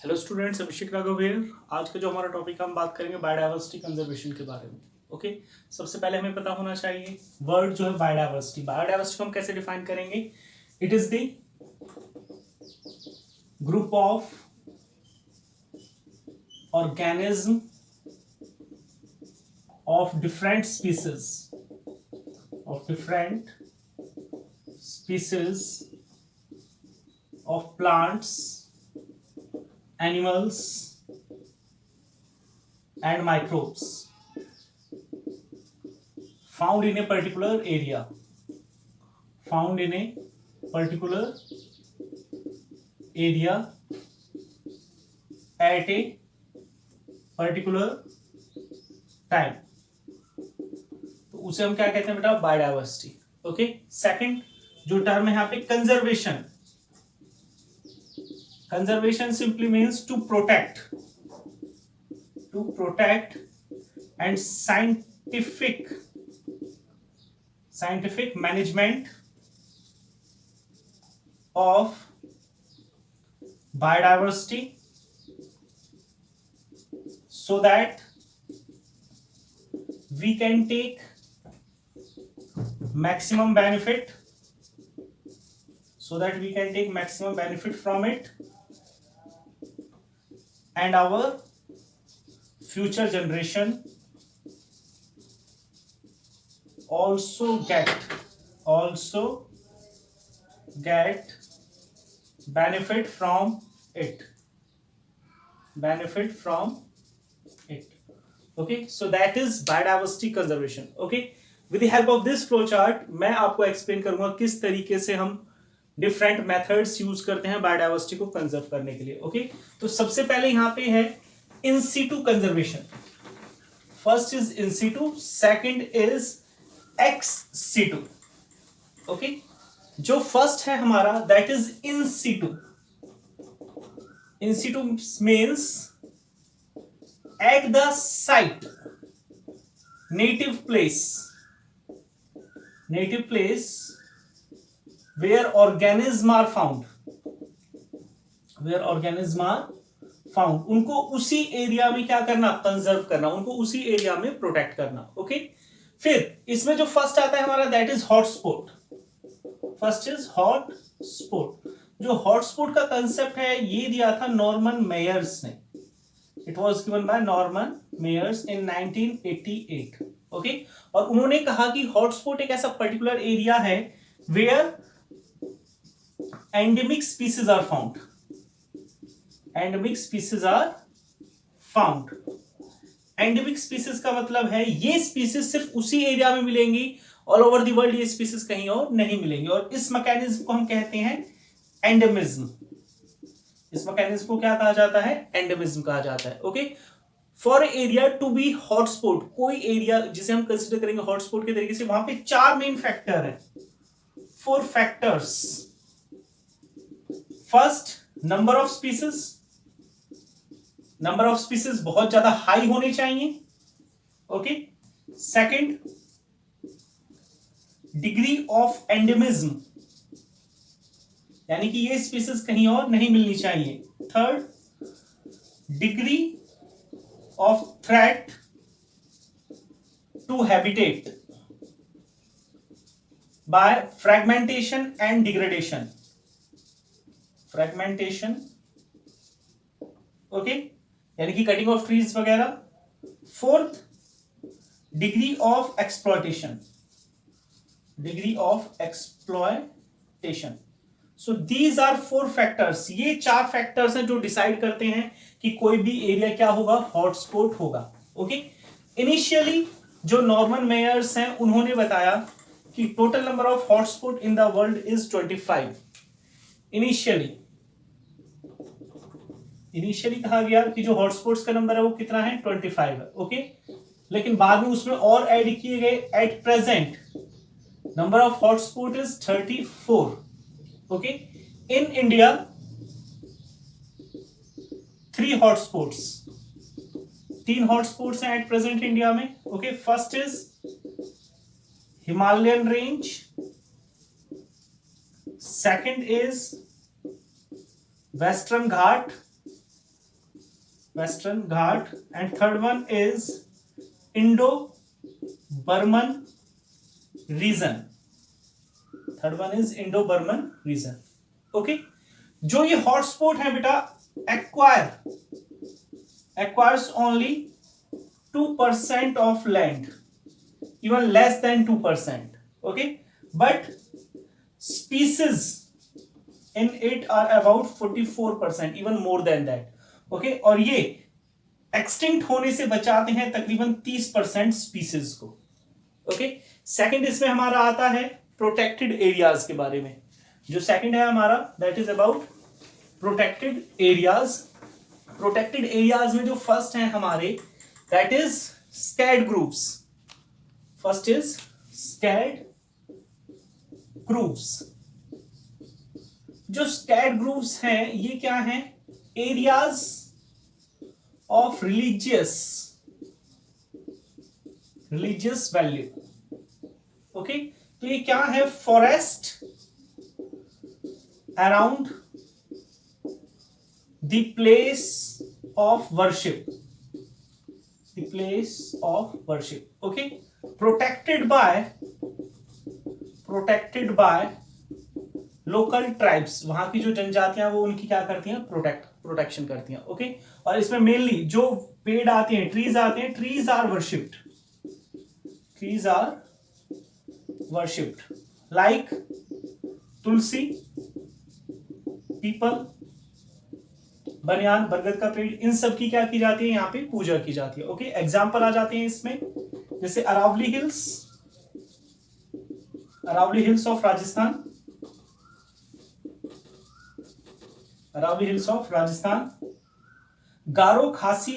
Hello students, Abhishek Raghav here. आज का जो हमारा टॉपिक है, हम बात करेंगे बायोडायवर्सिटी कंजर्वेशन के बारे में। ओके, सबसे पहले हमें पता होना चाहिए वर्ड जो है बायोडायवर्सिटी। बायोडायवर्सिटी को हम कैसे डिफाइन करेंगे? It is the group of organism of different species of plants, animals and microbes found in a particular area at a particular time। तो उसे हम क्या कहते हैं बेटा? बायोडायवर्सिटी। ओके, सेकंड जो टर्म है यहाँ पे conservation. Conservation simply means to protect and scientific management of biodiversity so that we can take maximum benefit from it and our future generation also get benefit from it okay, so that is biodiversity conservation। okay, with the help of this flow chart मैं आपको explain करूंगा किस तरीके से हम different methods use करते हैं biodiversity को कंजर्व करने के लिए। ओके, तो सबसे पहले यहां पे है in situ conservation. First is in situ, second is ex situ. Okay, जो फर्स्ट है हमारा that is in situ. In situ means at the site, native place where organisms are found, उनको उसी एरिया में क्या करना? कंजर्व करना, उनको उसी एरिया में प्रोटेक्ट करना। ओके, फिर इसमें जो फर्स्ट आता है हमारा दैट इज हॉटस्पॉट। जो हॉटस्पॉट का कंसेप्ट है ये दिया था नॉर्मन मेयर्स ने। It was given by Norman Myers in 1988। Okay, और उन्होंने कहा कि हॉटस्पॉट एक ऐसा पर्टिकुलर एरिया है where endemic species are found। endemic species का मतलब है ये स्पीसीज सिर्फ उसी एरिया में मिलेंगी, ऑल ओवर द वर्ल्ड ये स्पीसीज कहीं और नहीं मिलेंगी। और इस मैकेनिज्म को हम कहते हैं एंडेमिज्म। इस मैकेनिज्म को क्या कहा जाता है? एंडेमिज्म कहा जाता है। Okay, for area to be hotspot, कोई एरिया जिसे हम कंसिडर करेंगे हॉटस्पॉट के तरीके से, वहां पे चार मेन फैक्टर है, 4 factors. First, number of species बहुत ज्यादा हाई होने चाहिए। Okay, second, degree of endemism, यानी कि ये स्पीसीज कहीं और नहीं मिलनी चाहिए। Third, degree of threat to habitat by fragmentation and degradation. Okay, यानी कि कटिंग ऑफ ट्रीज वगैरह। Fourth, degree of exploitation. So these are 4 factors. ये 4 फैक्टर्स हैं जो डिसाइड करते हैं कि कोई भी एरिया क्या होगा? हॉटस्पॉट होगा। ओके, इनिशियली जो नॉर्मन मेयर्स हैं उन्होंने बताया कि total number of hotspot in the world is 25। Initially कहा गया कि जो हॉटस्पॉट्स का नंबर है वो कितना है? 25 है। ओके, लेकिन बाद में उसमें और ऐड किए गए। At present number of hotspot is 34। Okay, in India 3 hotspots हैं एट प्रेजेंट इंडिया में। Okay, first is Himalayan range, second is Western Ghat, Western Ghat, and third one is Indo Burman region, third one is Indo Burman region. Okay, जो ये हॉटस्पॉट है बेटा acquires only 2% of land, even less than 2%। Okay, but species in it are about 44%, even more than that. Okay, और ये extinct होने से बचाते हैं तकरीबन 30% स्पीसीज को। ओके, सेकंड इसमें हमारा आता है प्रोटेक्टेड एरियाज के बारे में। जो सेकंड है हमारा that is about protected areas. Protected areas में जो फर्स्ट है हमारे that is स्कैड groups. First is स्कैड groups. जो स्कैड ग्रुप्स हैं ये क्या हैं? Areas of religious value. Okay, तो ये क्या है? Forest around the place of worship, the place of worship. Okay, protected by local tribes. वहां की जो जनजातियां वो उनकी क्या करती हैं? प्रोटेक्शन करती हैं। ओके, और इसमें मेनली जो पेड़ आते हैं, ट्रीज आते हैं, trees are worshipped, like tulsi, peepal, banyan, बरगद का पेड़, इन सब की क्या की जाती है? यहाँ पे पूजा की जाती है। ओके, एग्जाम्पल आ जाते हैं इसमें, जैसे अरावली हिल्स ऑफ राजस्थान, गारो खासी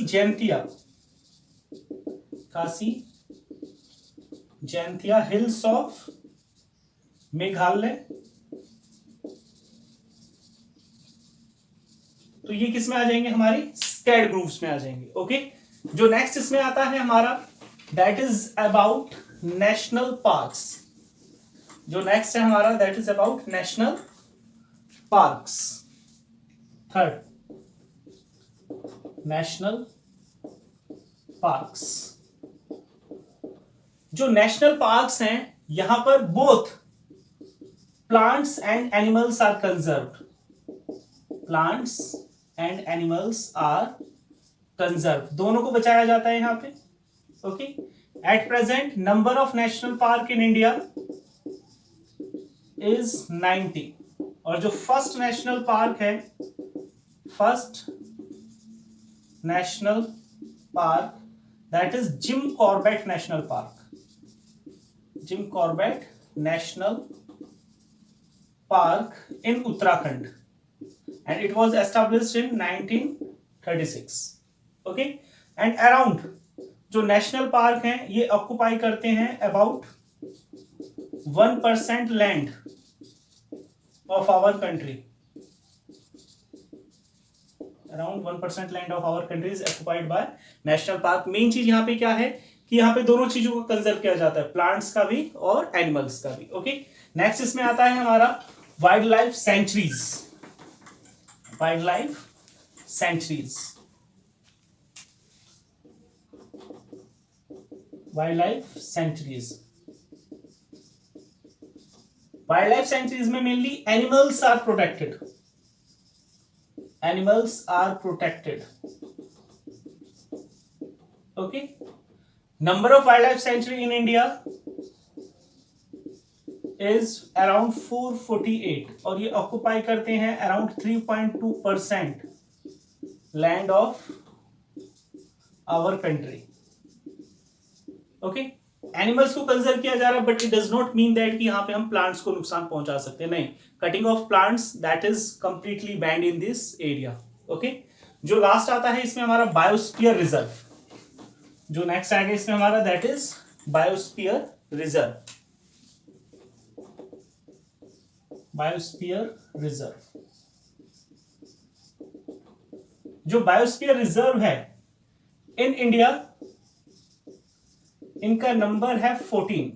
जैंतिया हिल्स ऑफ मेघालय। तो ये किस में आ जाएंगे? हमारे स्कैड ग्रुप्स में आ जाएंगे। ओके, जो नेक्स्ट इसमें आता है हमारा that is about national parks. जो नेक्स्ट है हमारा that is about national parks. Third, national parks. जो नेशनल पार्क्स हैं यहां पर both plants and animals are conserved, दोनों को बचाया जाता है यहां पे। Okay, at present number of national park in India is 90, और जो फर्स्ट नेशनल पार्क है, that is Jim Corbett National park in Uttarakhand, and it was established in 1936. okay, and around जो नेशनल पार्क हैं ये ऑक्युपाई करते हैं about 1% land of our country, around 1% land of our country is occupied by national park. Main चीज यहाँ पे क्या है कि यहाँ पे दोनों चीजों को कंजर्व किया जाता है, प्लांट्स का भी और एनिमल्स का भी। ओके, नेक्स्ट इसमें आता है हमारा wild life sanctuaries. Wild life sanctuaries में mainly animals are protected. Okay, number of wild life sanctuary in India is around 448, और ये ऑक्युपाई करते हैं around 3.2% land of our country. Okay, animals को कंजर्व किया जा रहा है, but it does not mean that कि यहां पे हम प्लांट्स को नुकसान पहुंचा सकते हैं, नहीं। Cutting of plants that is completely band in this area. Okay, जो लास्ट आता है इसमें हमारा बायोस्फीयर रिजर्व। जो नेक्स्ट आएगा इसमें हमारा दैट इज बायोस्फीयर रिजर्व। जो बायोस्फीयर रिजर्व है इन इंडिया, इनका नंबर है 14।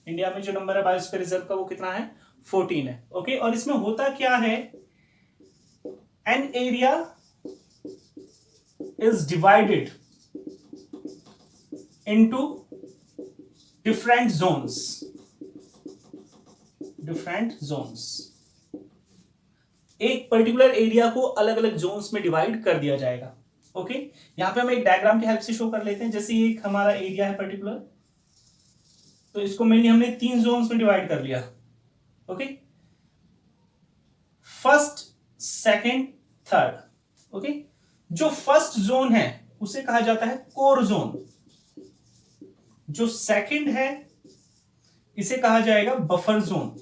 इंडिया में जो नंबर है बायोस्फीयर रिजर्व का वो कितना है? 14 है। ओके, और इसमें होता क्या है? An area is divided into different zones. एक पर्टिकुलर एरिया को अलग अलग जोन्स में डिवाइड कर दिया जाएगा। ओके, यहां पे हम एक डायग्राम की हेल्प से शो कर लेते हैं। जैसे ये एक हमारा एरिया है पर्टिकुलर, तो इसको मेनली हमने 3 जोन्स में डिवाइड कर लिया। Okay, first, second, third. Okay, जो फर्स्ट जोन है उसे कहा जाता है कोर जोन, जो सेकंड है इसे कहा जाएगा बफर जोन,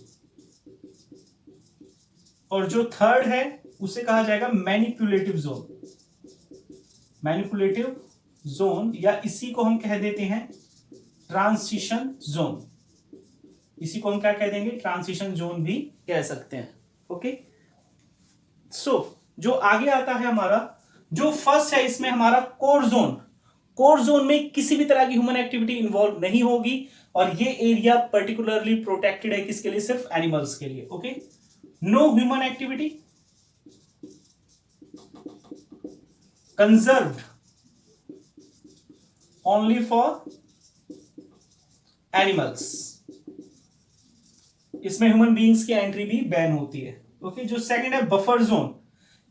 और जो थर्ड है उसे कहा जाएगा मैनिपुलेटिव जोन, या इसी को हम कह देते हैं ट्रांसिशन जोन। इसी को हम क्या कह देंगे, ट्रांसिशन जोन भी कह सकते हैं। ओके, सो जो आगे आता है हमारा, जो फर्स्ट है इसमें हमारा कोर जोन में किसी भी तरह की ह्यूमन एक्टिविटी इन्वॉल्व नहीं होगी, और ये एरिया पर्टिकुलरली प्रोटेक्टेड है किसके लिए, सिर्फ एनिमल्स के लिए। Okay, no human activity, conserved only for animals. इसमें ह्यूमन बीइंग्स की एंट्री भी बैन होती है। ओके, जो सेकंड है बफर जोन,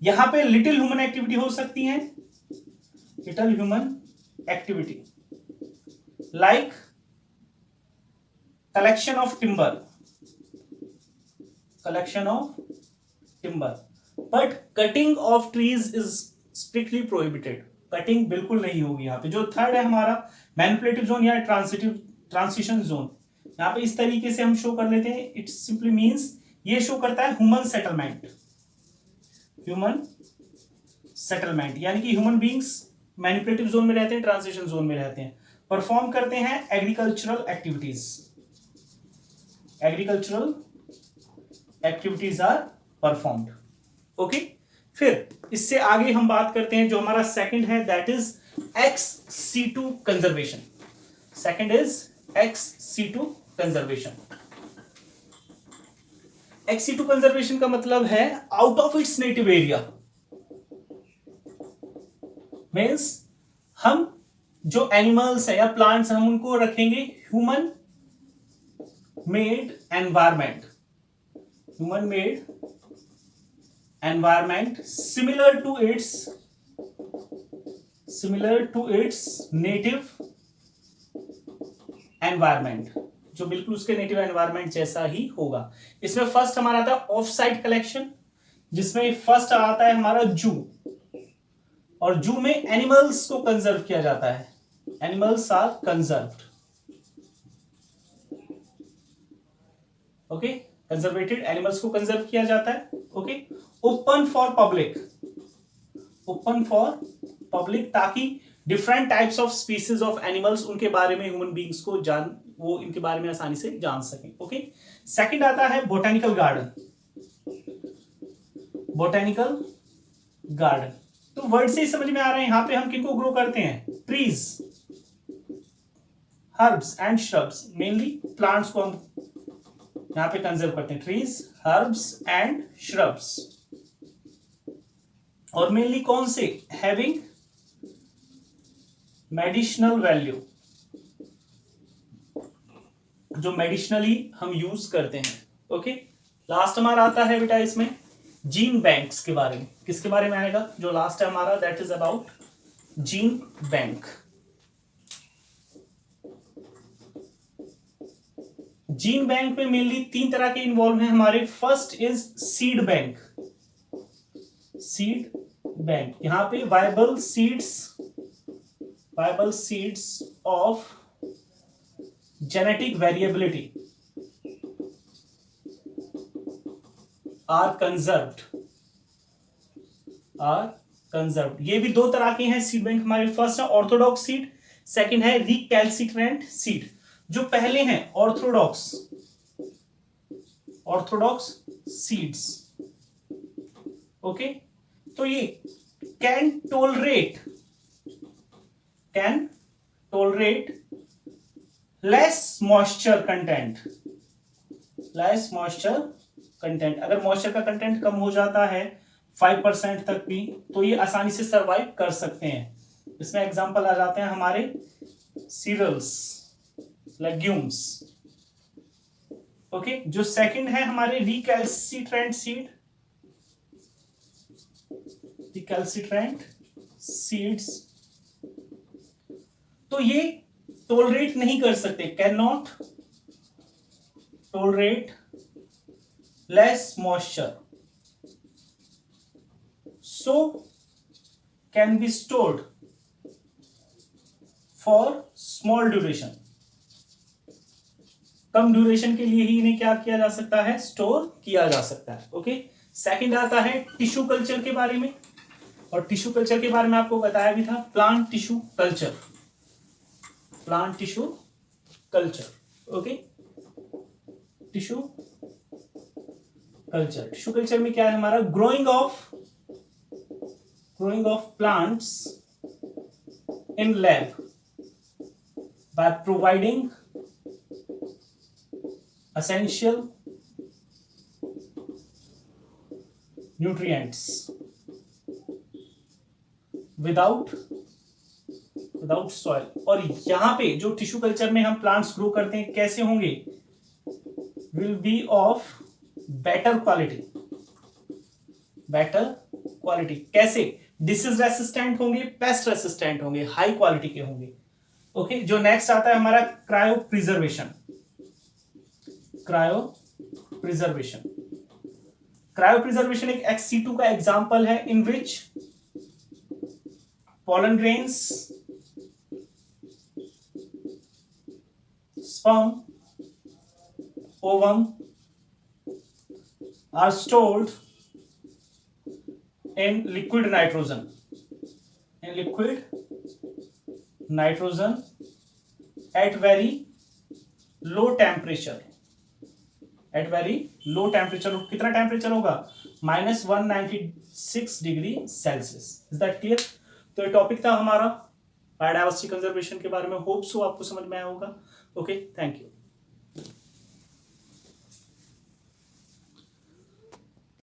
यहां पे लिटिल ह्यूमन एक्टिविटी हो सकती है, little human activity like collection of timber, but cutting of trees is strictly prohibited. Cutting बिल्कुल नहीं होगी यहां पे। जो थर्ड है हमारा मैनिपुलेटिव जोन या ट्रांसिशन जोन, यहां पे इस तरीके से हम शो कर लेते हैं। इट सिंपली मींस, ये शो करता है ह्यूमन सेटलमेंट, यानी कि ह्यूमन बीइंग्स मैनिपुलेटिव जोन में रहते हैं, ट्रांसिशन जोन में रहते हैं, परफॉर्म करते हैं agricultural activities are performed. Okay, फिर इससे आगे हम बात करते हैं जो हमारा सेकंड है, that is ex situ conservation. Second is ex situ conservation. Ex situ conservation का मतलब है out of its native area, means हम जो एनिमल्स है या प्लांट्स हम उनको रखेंगे human made environment similar to its native environment, जो बिल्कुल उसके नेटिव एनवायरमेंट जैसा ही होगा। इसमें फर्स्ट हमारा आता है ऑफ साइट कलेक्शन, जिसमें फर्स्ट आता है हमारा जू, और जू में एनिमल्स को कंजर्व किया जाता है, animals are conserved. Okay, conservated animals को कंजर्व किया जाता है। ओके, ओपन फॉर पब्लिक, ताकि different types of species of animals, उनके बारे में ह्यूमन बीइंग्स को वो इनके बारे में आसानी से जान सकें। ओके, सेकंड आता है बोटेनिकल गार्डन। तो वर्ड से ही समझ में आ रहा है, यहां पे हम किनको ग्रो करते हैं, trees, herbs and shrubs, mainly plants को हम यहां पे कंजर्व करते हैं, ट्रीज, हर्ब्स एंड श्रब्स। और मेनली कौन से, हैविंग मेडिसिनल वैल्यू, जो मेडिसिनली हम यूज करते हैं। ओके, लास्ट हमारा आता है बेटा इसमें जीन बैंक्स के बारे में। किसके बारे में आएगा, जो लास्ट है हमारा, that is about gene bank. Gene bank में मेनली 3 तरह के इन्वॉल्व हैं हमारे। फर्स्ट इज सीड बैंक, यहां पे viable seeds of genetic variability are conserved. ये भी 2 तरह के हैं सीड बैंक हमारे। फर्स्ट है ऑर्थोडॉक्स सीड, सेकंड है रिकैल्सिट्रेंट सीड। जो पहले हैं ऑर्थोडॉक्स सीड्स, ओके, तो ये can tolerate less moisture content. अगर मॉइस्चर का कंटेंट कम हो जाता है 5% तक भी, तो ये आसानी से सरवाइव कर सकते हैं। इसमें एग्जांपल आ जाते हैं हमारे सीरियल्स, लेग्यूम्स। ओके, जो सेकंड है हमारे रिकैल्सिट्रेंट सीड, रिकैल्सिट्रेंट सीड्स, तो ये टोलरेट नहीं कर सकते, can not tolerate less moisture, so can be stored for small duration, come duration के लिए ही इन्हें क्या किया जा सकता है, स्टोर किया जा सकता है। ओके, सेकंड आता है टिश्यू कल्चर के बारे में, और टिश्यू कल्चर के बारे में आपको बताया भी था, plant tissue culture, plant tissue culture. Okay, tissue culture, tissue culture में क्या है हमारा, growing of plants in lab by providing essential nutrients without soil। और यहां पे जो टिश्यू कल्चर में हम प्लांट्स ग्रो करते हैं कैसे होंगे, will be of better quality, better quality कैसे, डिसीज रेसिस्टेंट होंगे, पेस्ट रेसिस्टेंट होंगे, हाई क्वालिटी के होंगे। ओके, जो नेक्स्ट आता है हमारा cryo preservation, cryo preservation, cryo preservation एक ex-situ का एग्जांपल है, इन विच pollen grains, sperm, ovum are stored in liquid nitrogen, at very low temperature, at very low temperature। कितना टेम्परेचर होगा, -196 degree Celsius. Is that clear? तो ये topic था हमारा biodiversity conservation के बारे में। होप सो आपको समझ में आया होगा। Okay, thank you.